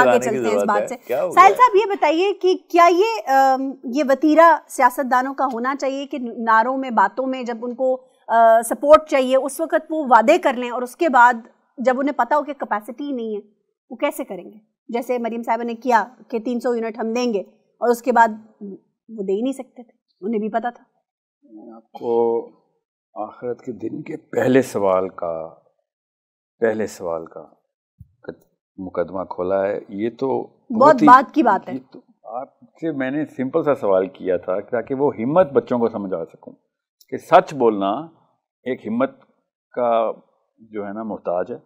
आगे चलते हैं इस बात से। साहिल साहब ये बताइए कि क्या ये वतीरा सियासतदानों का होना चाहिए कि नारों में बातों में जब उनको सपोर्ट चाहिए उस वक्त वो वादे कर लें और उसके बाद जब उन्हें पता हो कि कैपेसिटी नहीं है वो कैसे करेंगे? जैसे मरीम साहब ने किया कि 300 यूनिट हम देंगे और उसके बाद वो दे ही नहीं सकते थे, उन्हें भी पता था। आपको आखिरत के दिन के पहले सवाल का मुकदमा खोला है, ये तो बहुत बात की बात है। तो आपसे मैंने सिंपल सा सवाल किया था ताकि वो हिम्मत बच्चों को समझा सकूं कि सच बोलना एक हिम्मत का जो है ना मोहताज है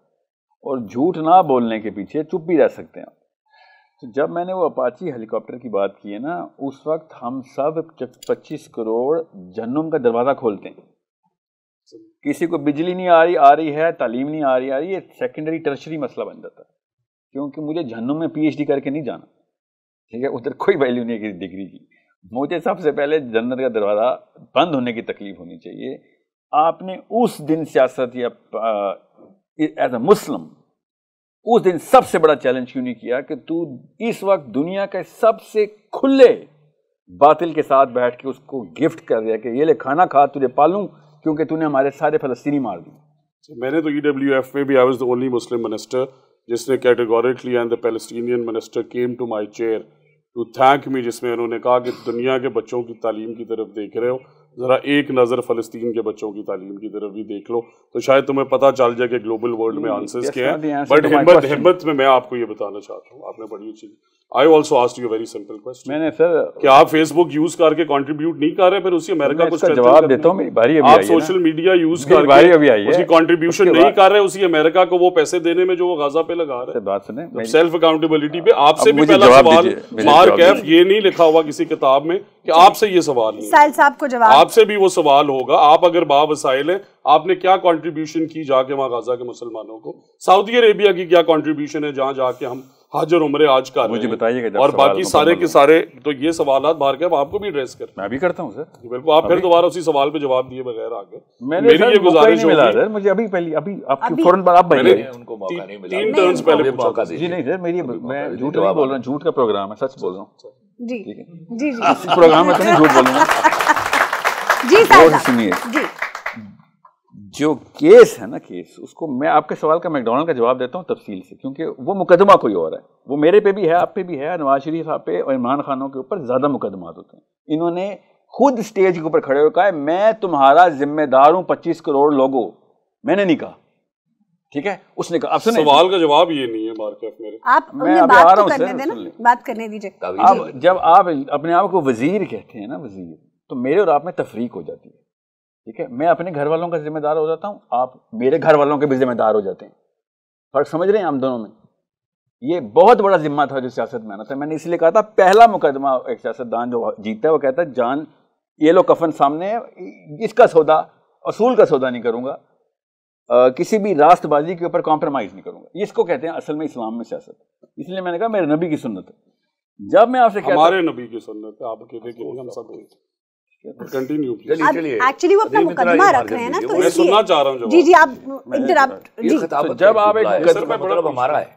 और झूठ ना बोलने के पीछे चुप भी रह सकते हैं। तो जब मैंने वो अपाची हेलीकॉप्टर की बात की है ना, उस वक्त हम सब 25 करोड़ जहन्नुम का दरवाज़ा खोलते हैं। किसी को बिजली नहीं आ रही है, तालीम नहीं आ रही ये सेकेंडरी टर्शरी मसला बन जाता है, क्योंकि मुझे जहन्नुम में PhD करके नहीं जाना, ठीक है, उधर कोई वैल्यू नहीं है डिग्री की। मुझे सबसे पहले जन्नत का दरवाज़ा बंद होने की तकलीफ होनी चाहिए। आपने उस दिन सियासत या एज अ मुस्लिम उस दिन सबसे बड़ा चैलेंज क्यों नहीं किया कि तू इस वक्त दुनिया के सबसे खुले बातिल के साथ बैठ के उसको गिफ्ट कर दिया कि ये ले खाना खा, तुझे पालूं क्योंकि तूने हमारे सारे फलस्तीनी मार दिए। मैंने तो EWF में भी I was the only Muslim minister जिसने categorically and the Palestinian minister came to my chair to thank me, जिसमें उन्होंने कहा कि दुनिया के बच्चों की तालीम की तरफ देख रहे हो, ज़रा एक नज़र फ़लस्तीन के बच्चों की तालीम की तरफ भी देख लो तो शायद तुम्हें पता चल जाए कि ग्लोबल वर्ल्ड में आंसर्स क्या हैं। बट हिम्मत में मैं आपको ये बताना चाहता हूँ, आपने बड़ी अच्छी I also asked you very simple question. मैंने सर कि आप फेसबुक यूज करके कंट्रीब्यूट नहीं कर रहे, फिर उसी अमेरिका को जवाब देता हूँ, मेरी बारी अभी आई है। आप सोशल मीडिया यूज करके उसकी कंट्रीब्यूशन नहीं कर रहे, उसी अमेरिका को वो पैसे देने में जो वो गाजा पे लगा रहे हैं। बात सुने, सेल्फ अकाउंटेबिलिटी पे आपसे भी पहला सवाल मार्क एफ, ये नहीं लिखा हुआ किसी किताब में कि आपसे ये सवाल नहीं, साहिल साहब को जवाब आपसे भी वो सवाल होगा। आप अगर बावसाइल हैं, आपने क्या कंट्रीब्यूशन की जाके वहां गाजा के मुसलमानों को? सऊदी अरेबिया की क्या कंट्रीब्यूशन है जहां जाके हम हज और उम्रे आज कर रहे हैं? बताइएगा। और बाकी सारे के सारे तो ये सवालात बाहर के आपको भी एड्रेस कर, मैं भी करता हूं सर। बिल्कुल, आप फिर दोबारा उसी सवाल पे जवाब दिए बगैर आगे। मेरी ये गुजारिश मिला सर, मुझे अभी आपकी फौरन बाद आप भाई उनको मौका नहीं मिला, 3 टर्न्स पहले मौका दीजिए। जी नहीं सर, मेरी मैं झूठ नहीं बोल रहा हूं, झूठ का प्रोग्राम है, सच बोल रहा हूं जी। ठीक है जी इस प्रोग्राम में तो नहीं झूठ बोलूंगा जी। साहिल सुनिए जी, जो केस है ना, केस उसको मैं आपके सवाल का मैकडोनल्ड का जवाब देता हूँ तफसील से, क्योंकि वो मुकदमा कोई और है। वो मेरे पे भी है, आप पे भी है, नवाज शरीफ साहब पे और इमरान खानों के ऊपर ज्यादा मुकदमा होते हैं। इन्होंने खुद स्टेज के ऊपर खड़े होकर कहा मैं तुम्हारा जिम्मेदार हूं 25 करोड़ लोगों, मैंने नहीं कहा, ठीक है। उसने कहा, अब सवाल का जवाब ये नहीं है मार्केट मेरे, आप उन्हें बात तो करने देना, बात करने दीजिए। अब जब आप अपने आप को वजीर कहते हैं ना, वजीर, तो मेरे और आप में तफरीक हो जाती है, ठीक है। मैं अपने घर वालों का जिम्मेदार हो जाता हूं, आप मेरे घर वालों के भी जिम्मेदार हो जाते हैं। फर्क समझ रहे हैं हम दोनों में? ये बहुत बड़ा जिम्मा था जो सियासत में आना था। मैंने इसलिए कहा था पहला मुकदमा एक सियासतदान जो जीतता है वो कहता है जान ये लो कफन सामने है, इसका सौदा असूल का सौदा नहीं करूंगा, किसी भी रास्तबाजी के ऊपर कॉम्प्रोमाइज नहीं करूंगा। इसको कहते हैं असल में इस्लाम में सियासत। इसलिए मैंने कहा मेरे नबी की सुन्नत है। जब मैं आपसे हमारे नबी की सुन्नत है, आप कहते हैं हम सब कंटिन्यू एक्चुअली वो अपना मुकदमा रख रहे हैं ना, तो मैं सुनना चाह रहा हूं। जी जी, आप इंटरप्ट जी। जब आप एक मतलब हमारा है,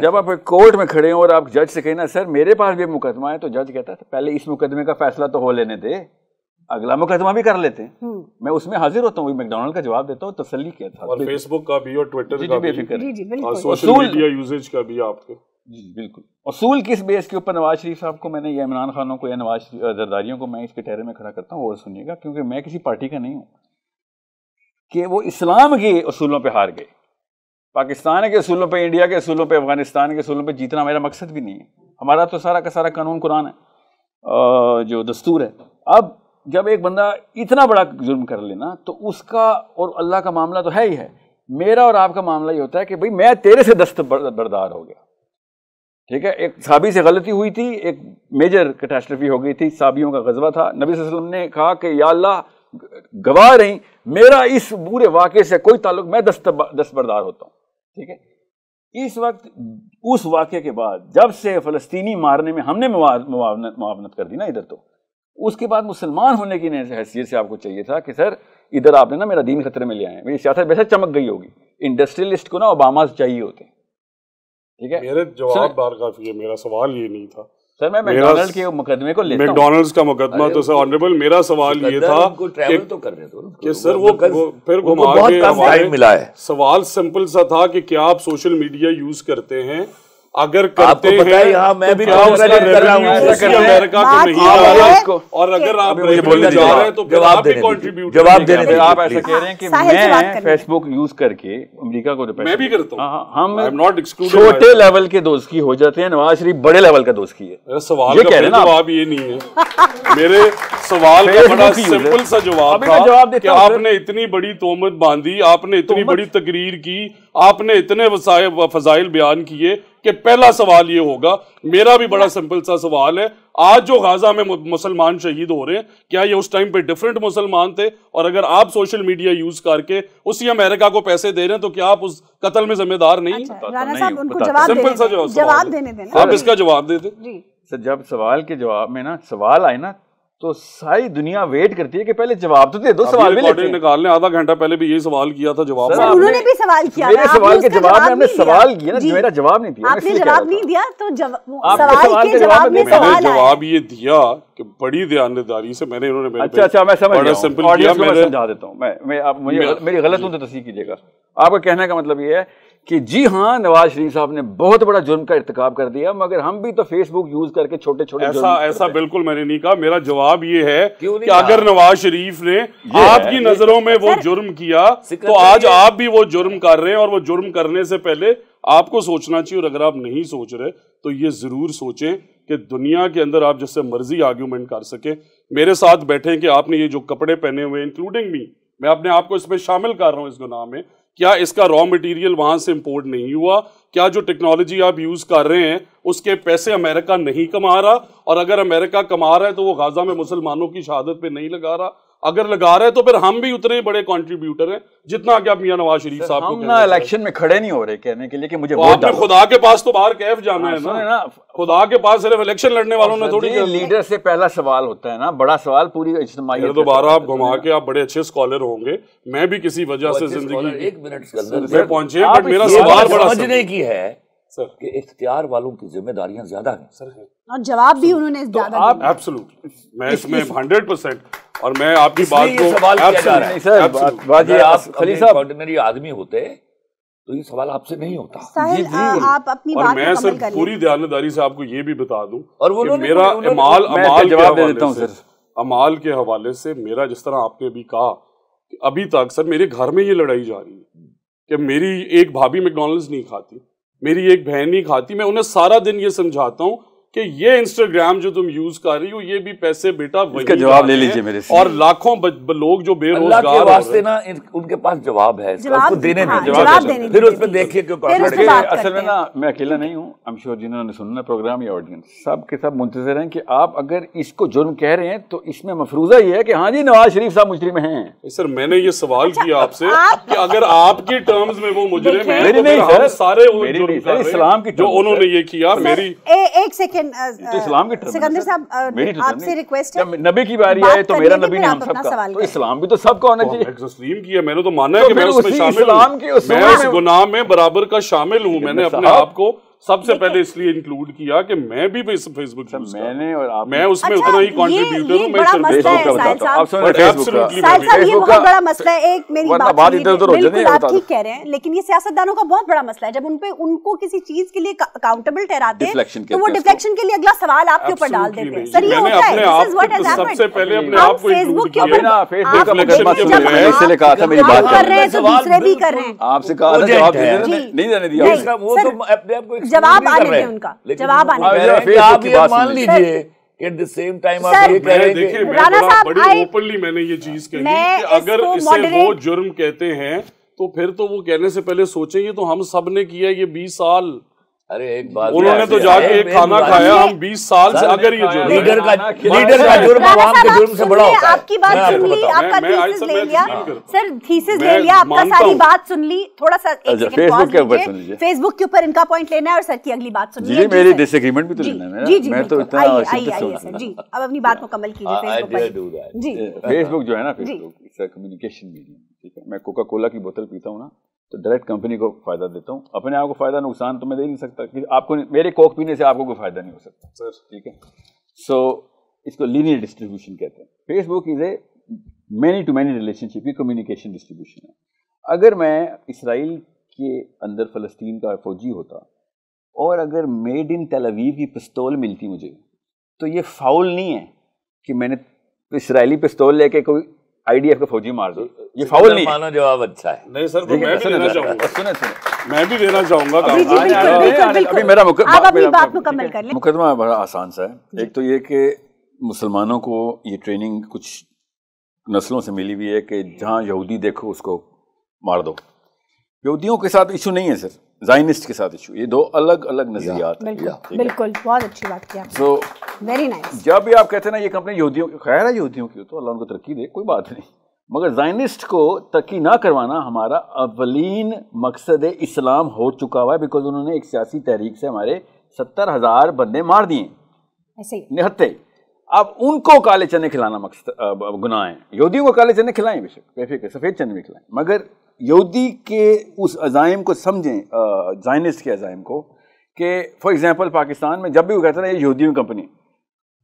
जब आप कोर्ट में खड़े हो और आप जज से कहें ना सर मेरे पास भी मुकदमा है, तो जज कहता है पहले इस मुकदमे का फैसला तो हो लेने दे, अगला मुकदमा भी कर लेते हैं। मैं उसमें हाजिर होता हूँ, मैकडोनल्ड का जवाब देता हूँ, तसल्ली किया था। और फेसबुक का भी और ट्विटर का भी और सोशल मीडिया यूजेज का भी आपके। जी बिल्कुल। असूल किस बेस के ऊपर नवाज शरीफ साहब को मैंने या इमरान खानों को या नवाज जरदारियों को मैं इसके टहरे में खड़ा करता हूँ, और सुनिएगा क्योंकि मैं किसी पार्टी का नहीं हूँ, कि वो इस्लाम के असूलों पे हार गए। पाकिस्तान के असूलों पे, इंडिया के असूलों पे, अफगानिस्तान के असूलों पे जीतना मेरा मकसद भी नहीं है। हमारा तो सारा का सारा कानून कुरान है, जो दस्तूर है। अब जब एक बंदा इतना बड़ा जुर्म कर लेना तो उसका और अल्लाह का मामला तो है ही है। मेरा और आपका मामला ये होता है कि भाई मैं तेरे से दस्तबरदार हो गया, ठीक है। एक साहबी से गलती हुई थी, एक मेजर कैटास्ट्रफी हो गई थी, साहबियों का गजवा था। नबी सल्लल्लाहु अलैहि वसल्लम ने कहा कि या अल्लाह गवाह रही, मेरा इस बुरे वाक़े से कोई ताल्लुक, मैं दस्तबरदार होता हूँ, ठीक है। इस वक्त उस वाक़े के बाद जब से फ़लस्तीनी मारने में हमने मुआवनत कर दी ना इधर, तो उसके बाद मुसलमान होने की हैसियत से आपको चाहिए था कि सर इधर आपने ना मेरा दीन खतरे में ले आए। मेरी सियासत वैसे चमक गई होगी। इंडस्ट्रियलिस्ट को ना ओबामा चाहिए होते हैं, ठीक है, मेरे जवाब बार काफी है, मेरा सवाल ये नहीं था सर। मैं मैकडॉनल्ड के मुकदमे को लेता हूं। मैकडॉनल्ड्स का मुकदमा तो सर ऑनरेबल, मेरा सवाल ये था कि सर वो फिर घुमा के हमारे सवाल सिंपल सा था कि क्या आप सोशल मीडिया यूज करते हैं, अगर करते हैं यहाँ मैं भी अमेरिका को नहीं आ रहा, और अगर आप बोलने जा रहे हैं तो जवाब कंट्रीब्यूट जवाब देने। आप ऐसा कह रहे हैं कि मैं फेसबुक यूज करके अमेरिका को मैं भी करता हूँ, हम छोटे लेवल के दोस्त की हो जाते हैं, नवाज शरीफ बड़े लेवल का दोस्त की है। सवाल का जवाब ये नहीं है, मेरे सवाल का बड़ा सिंपल सा जवाब था कि आपने इतनी बड़ी तोहमत बांधी, आपने इतनी बड़ी तकरीर की, आपने इतने फजाइल बयान किए कि पहला सवाल ये होगा, मेरा भी बड़ा सिंपल सा सवाल है, आज जो गाजा में मुसलमान शहीद हो रहे हैं, क्या ये उस टाइम पे डिफरेंट मुसलमान थे? और अगर आप सोशल मीडिया यूज करके उसी अमेरिका को पैसे दे रहे हैं तो क्या आप उस कत्ल में जिम्मेदार नहीं? राणा साहब उनको जवाब देने देना, आप इसका जवाब दे दें। जब सवाल के जवाब में ना सवाल आए ना तो सारी दुनिया वेट करती है कि पहले जवाब तो दे दो। सवाल भी लेते हैं, निकालने आधा घंटा पहले भी यही सवाल किया था, जवाब उन्होंने भी सवाल किया, मेरे सवाल के जवाब में हमने सवाल किया ना, मेरा जवाब नहीं दिया, आपने जवाब नहीं दिया तो सवाल के जवाब में मैंने जवाब ये दिया कि बड़ी ध्यानदारी से मैंने इन्होंने अच्छा मैं समझ गया, समझा देता हूँ मैं मेरी गलत हूँ तो तस्दीक कीजिएगा। आपका कहने का मतलब ये है कि जी हाँ, नवाज शरीफ साहब ने बहुत बड़ा जुर्म का इर्तिकाब कर दिया, मगर हम भी तो फेसबुक यूज करके छोटे छोटे ऐसा बिल्कुल मैंने नहीं कहा। मेरा जवाब ये है कि अगर नवाज शरीफ ने आपकी नजरों में वो जुर्म किया तो आज आप भी वो जुर्म कर रहे हैं, और वो जुर्म करने से पहले आपको सोचना चाहिए। और अगर आप नहीं सोच रहे तो ये जरूर सोचें कि दुनिया के अंदर आप जिससे मर्जी आर्ग्यूमेंट कर सके। मेरे साथ बैठे कि आपने ये जो कपड़े पहने हुए, इंक्लूडिंग मी, मैं अपने आप को इसमें शामिल कर रहा हूं इस गुनाह में, क्या इसका रॉ मटेरियल वहां से इंपोर्ट नहीं हुआ? क्या जो टेक्नोलॉजी आप यूज कर रहे हैं उसके पैसे अमेरिका नहीं कमा रहा? और अगर अमेरिका कमा रहा है तो वो गाजा में मुसलमानों की शहादत पे नहीं लगा रहा? अगर लगा रहे तो फिर हम भी उतने बड़े कंट्रीब्यूटर हैं जितना कि आप मियां नवाज शरीफ साहब को ना इलेक्शन में खड़े नहीं हो रहे कहने के लिए कि मुझे आपने खुदा के पास तो बाहर कैफ जाना है ना, खुदा के पास सिर्फ इलेक्शन लड़ने वालों ने थोड़ी। लीडर से पहला सवाल होता है ना, बड़ा सवाल पूरी इज्तिमाई। दोबारा आप घुमा के आप बड़े अच्छे स्कॉलर होंगे, मैं भी किसी वजह से जिंदगी 1 मिनट में पहुंचे, बट मेरा सवाल बड़ा समझने की है सर कि इख्तियार वालों की जिम्मेदारियां ज्यादा हैं सर, और जवाब भी उन्होंने ज्यादा दिया। एब्सोल्युटली, मैं इसमें 100%, और मैं आपकी बात को सवाल किया जा रहा है सर, आप खली साहब ऑर्डिनरी आदमी होते तो ये सवाल आपसे नहीं होता। साहिल, आप अपनी बात मैं सर पूरी ध्यानदारी से आपको ये भी बता दूं और वो मेरा अमाल के हवाले से मेरा, जिस तरह आपने अभी कहा कि अभी तक सर मेरे घर में ये लड़ाई जा रही है कि मेरी एक भाभी मैकडॉनल्ड्स नहीं खाती, मेरी एक बहन नहीं खाती। मैं उन्हें सारा दिन ये समझाता हूँ कि ये इंस्टाग्राम जो तुम यूज कर रही हो, ये भी पैसे बेटा इसका जवाब ले लीजिए मेरे से। और लाखों लोग जो बेरोजगार के वास्ते ना उनके पास जवाब है, उसको देने दीजिए, फिर उसमें देखिए क्यों। असल में ना मैं अकेला नहीं हूँ, आई एम श्योर जिन्होंने सुनना प्रोग्राम या ऑडियंस सब के सब मुंतज़िर हैं कि आप अगर इसको जुर्म कह रहे हैं तो इसमें मफरूजा ये है कि हाँ जी नवाज शरीफ साहब मुजरिम हैं। सर मैंने ये सवाल किया आपसे कि अगर आपकी टर्म्स में वो मुजरिम है मेरी नहीं सर, सारे इस्लाम की जो उन्होंने ये किया। मेरी एक सेकंड सिकंदर साहब, आपसे रिक्वेस्ट है, नबी की बारी आए तो मेरा नबी नहीं हम सबका, तो इस्लाम भी तो सबका होना चाहिए। तस्लीम किया मैंने, तो माना है कि मैं उसमें शामिल हूं, मैं उस गुनाह में बराबर का शामिल हूं। मैंने अपने आप को सबसे पहले इसलिए इंक्लूड किया कि मैं भी फेसबुक मैंने और आप मैं उसमें उतना ही कंट्रीब्यूटर हूं। मैं ये बहुत बड़ा मसला है। एक मेरी बात बिल्कुल आप ठीक कह रहे हैं, लेकिन ये सियासतदानों का बहुत बड़ा मसला है। जब उनको किसी चीज के लिए अकाउंटेबल ठहराते हैं तो वो डिफ्लेक्शन के लिए अगला सवाल आपके ऊपर डाल देते हैं। सर ये होता है, this is what has happened. सबसे पहले अपने आप को फेसबुक के ऊपर इसलिए कहा था मेरी बात कर रहे हैं तो दूसरे भी कर रहे हैं। आपसे कहा था जवाब नहीं देने दिया, वो तो अपने आप को जवाब आने दें उनका, जवाब आने दें। आप ये मान लीजिए एट द सेम टाइम आप ये कह रहे हैं कि राणा साहब बड़ी ओपनली मैंने ये चीज कही कि अगर इसे वो जुर्म कहते हैं तो फिर तो वो कहने से पहले सोचेंगे तो हम सब ने किया ये 20 साल। अरे एक बात, उन्होंने तो जाके एक खाना खाया, हम 20 साल से अगर ये जुर्म लीडर का जुर्म आवाम के जुर्म से बड़ा होता है। आपकी बात सुन ली, आपका थीसिस ले लिया सर, थीसिस ले लिया आपका, सारी बात सुन ली। थोड़ा सा फेसबुक के ऊपर सुन लीजिए, फेसबुक के ऊपर इनका पॉइंट लेना है और सर की अगली बात सुन लीजिए। मेरी डिसएग्रीमेंट भी तो लेना है। जी जी, मैं तो इतना जी अब अपनी बात मुकम्मल कीजिए। जी फेसबुक जो है ना, फेसबुक कम्युनिकेशन मीडियम, ठीक है। मैं कोका कोला की बोतल पीता हूँ ना तो डायरेक्ट कंपनी को फायदा देता हूँ, अपने आप को फायदा नुकसान तो मैं दे नहीं सकता कि आपको मेरे कोक पीने से आपको कोई फायदा नहीं हो सकता सर, ठीक है। सो इसको लीनियर डिस्ट्रीब्यूशन कहते हैं। Facebook is a many to many relationship की कम्युनिकेशन डिस्ट्रीब्यूशन है। अगर मैं इसराइल के अंदर फ़लस्तीन का फौजी होता और अगर मेड इन तेल अवीव की पिस्तौल मिलती मुझे, तो ये फाउल नहीं है कि मैंने इसराइली पिस्तौल लेके कोई आईडीएफ का फौजी मार दो, ये फाउल नहीं है। जवाब अच्छा है। नहीं सर, तो मैं भी देना चाहूंगा। सुने मैं भी देना चाहूंगा। अभी मेरा मुकम्मल कर लें। मुकदमा बड़ा आसान सा है। एक तो ये कि मुसलमानों को ये ट्रेनिंग कुछ नस्लों से मिली हुई है कि जहाँ यहूदी देखो उसको मार दो। यहूदियों के साथ इशू नहीं है सर, ज़ायनिस्ट के साथ इशू। ये दो अलग अलग नजरियात हैं। बिल्कुल, बहुत अच्छी बात की आपने। So very nice. जब भी आप कहते हैं ना ये कंपनी यहूदियों, खैर है यहूदियों की, तो अल्लाह उनको तरक्की दे, कोई बात नहीं, मगर ज़ायनिस्ट को तरक्की ना करवाना हमारा अवलीन मकसद इस्लाम हो चुका हुआ है। बिकॉज उन्होंने एक सियासी तहरीक से हमारे 70,000 बंदे मार दिए ऐसे निहत्ते। अब उनको काले चने खिलाना मकसद गुनाह है। यहूदियों को काले चने खिलाएं बेशक, बेफिक्र सफ़ेद चने भी खिलाएं, मगर यहूदी के उस अज़ाइम को समझें, ज़ायनिस्ट के अज़ाइम को, कि फॉर एग्जांपल पाकिस्तान में जब भी वो कहते हैं ये यहूदियों की कंपनी,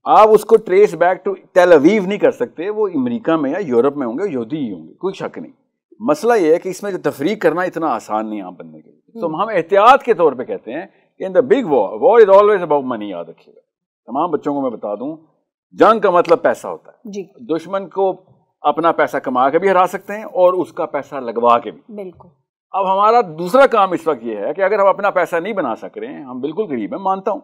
आप उसको ट्रेस बैक टू तेल अवीव नहीं कर सकते। वो अमेरिका में या यूरोप में होंगे, यहूदी ही होंगे, कोई शक नहीं। मसला ये है कि इसमें जो तफरीक करना इतना आसान नहीं है आम बनने के लिए। तो हम एहतियात के तौर पर कहते हैं कि in the big war is always about money. याद रखिएगा, तमाम बच्चों को मैं बता दूं, जंग का मतलब पैसा होता है जी। दुश्मन को अपना पैसा कमा के भी हरा सकते हैं और उसका पैसा लगवा के भी। बिल्कुल। अब हमारा दूसरा काम इस वक्त ये है कि अगर हम अपना पैसा नहीं बना सक रहे हैं, हम बिल्कुल गरीब हैं, मानता हूं,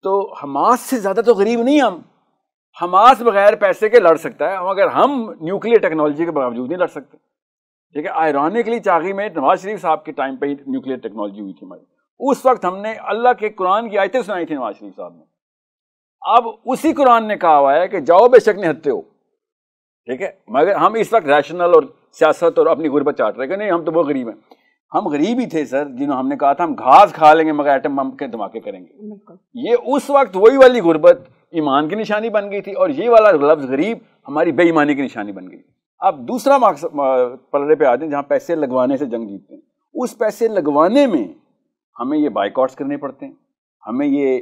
तो हमास से ज्यादा तो गरीब नहीं हम। हमास बगैर पैसे के लड़ सकता है, मगर हम न्यूक्लियर टेक्नोलॉजी के बावजूद नहीं लड़ सकते, ठीक है। आयरॉनिकली चागी में नवाज शरीफ साहब के टाइम पे ही न्यूक्लियर टेक्नोलॉजी हुई थी हमारी। उस वक्त हमने अल्लाह के कुरान की आयतें सुनाई थी नवाज शरीफ साहब ने। अब उसी कुरान ने कहा हुआ है कि जाओ बेशक निहत्ते हो, ठीक है, मगर हम इस वक्त रैशनल और सियासत और अपनी गुर्बत चाट रहे हैं कि नहीं हम तो बहुत गरीब हैं। हम गरीब ही थे सर, जिन्होंने हमने कहा था हम घास खा लेंगे मगर एटम बम के धमाके करेंगे। ये उस वक्त वही वाली गुर्बत ईमान की निशानी बन गई थी और ये वाला लफ्ज़ गरीब हमारी बेईमानी की निशानी बन गई। अब दूसरा पलड़े पे आ जाए, जहाँ पैसे लगवाने से जंग जीतते हैं, उस पैसे लगवाने में हमें ये बाइकआउट्स करने पड़ते हैं, हमें ये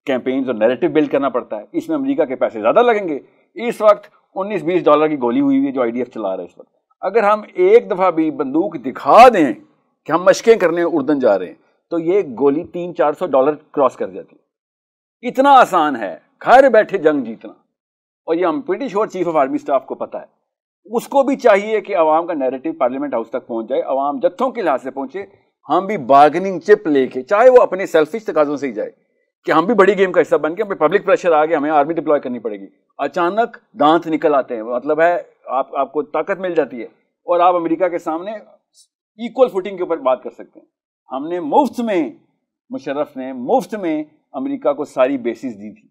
कैंपेन्स और नैरेटिव बिल्ड करना पड़ता है। इसमें अमेरिका के पैसे ज़्यादा लगेंगे। इस वक्त $19-20 की गोली हुई है जो IDF चला रहा है इस वक्त। अगर हम एक दफ़ा भी बंदूक दिखा दें कि हम मशकें करने उर्दन जा रहे हैं, तो ये गोली $300-400 क्रॉस कर जाती है। इतना आसान है घर बैठे जंग जीतना, और ये हम pretty sure chief of army staff को पता है। उसको भी चाहिए कि अवाम का नैरेटिव पार्लियामेंट हाउस तक पहुंच जाए, अवाम जत्थों के लिहाज से पहुंचे, हम भी बार्गेनिंग चिप लेके, चाहे वो अपने सेल्फिश तकाजों से ही जाए कि हम भी बड़ी गेम का हिस्सा बन के, हमें पब्लिक प्रेशर आ गया, हमें आर्मी डिप्लॉय करनी पड़ेगी, अचानक दांत निकल आते हैं, मतलब है आपको ताकत मिल जाती है और आप अमेरिका के सामने इक्वल फुटिंग के ऊपर बात कर सकते हैं। हमने मुफ्त में, मुशर्रफ ने मुफ्त में अमेरिका को सारी बेसिस दी थी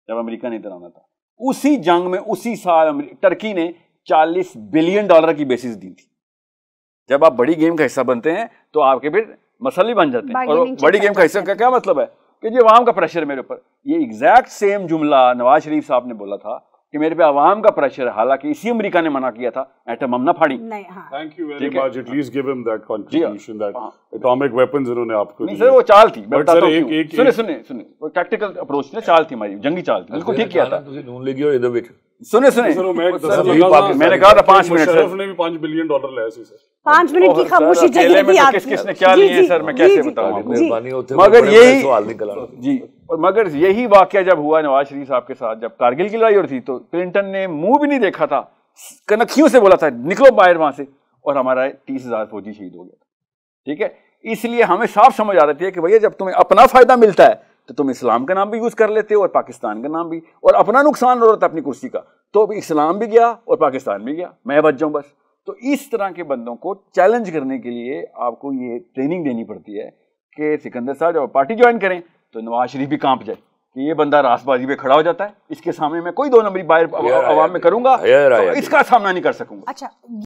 जब अमेरिका ने इधर आना था। उसी जंग में उसी साल टर्की ने $40 बिलियन की बेसिस दी थी। जब आप बड़ी गेम का हिस्सा बनते हैं तो आपके फिर मसले बन जाते हैं। और बड़ी गेम का हिस्सा का क्या मतलब है कि जो अवाम का प्रेशर मेरे ऊपर, ये एग्जैक्ट सेम जुमला नवाज शरीफ साहब ने बोला था कि मेरे पे अवाम का प्रेशर है, हालांकि इसी अमेरिका ने मना किया था एटम बम ना फाड़ी। Thank you very much, at least give him that contribution, that atomic weapons इन्होंने आपको दी। सर वो चाल थी, मैं बताता हूं। सुने वो टैक्टिकल अप्रोच थी, चाल थी हमारी, जंगी चाल थी, बिल्कुल ठीक किया था। सुने मैंने कहा था 5 मिनट, शरीफ ने भी $5 बिलियन लाया सर। 5 मिनट की खामोशी चाहिए थी आपको। किसने क्या लिए सर, मैं कैसे बता दूं। मगर यही जी, और मगर यही वाकया जब हुआ नवाज शरीफ साहब के साथ, जब कारगिल की लड़ाई हो रही थी, तो क्लिंटन ने मुंह भी नहीं देखा था, कनखियों से बोला था निकलो बाहर वहां से, और हमारा 30,000 फौजी शहीद हो गया था, ठीक है। इसलिए हमें साफ समझ आ रही है कि भैया जब तुम्हें अपना फायदा मिलता है तो तुम इस्लाम का नाम भी यूज कर लेते हो और पाकिस्तान का नाम भी, और अपना नुकसान हो रहा था अपनी कुर्सी का, तो अब इस्लाम भी गया और पाकिस्तान भी गया, मैं बच जाऊं बस। तो इस तरह के बंदों को चैलेंज करने के लिए आपको ये ट्रेनिंग देनी पड़ती है कि सिकंदर साहब जब पार्टी ज्वाइन करें तो नवाज शरीफ भी कांप जाए कि ये बंदा रासबाजी पे खड़ा हो जाता है, इसके सामने मैं कोई 2 नंबरी बाहर अवाम में करूंगा तो इसका सामना नहीं कर सकूंगा। अच्छा।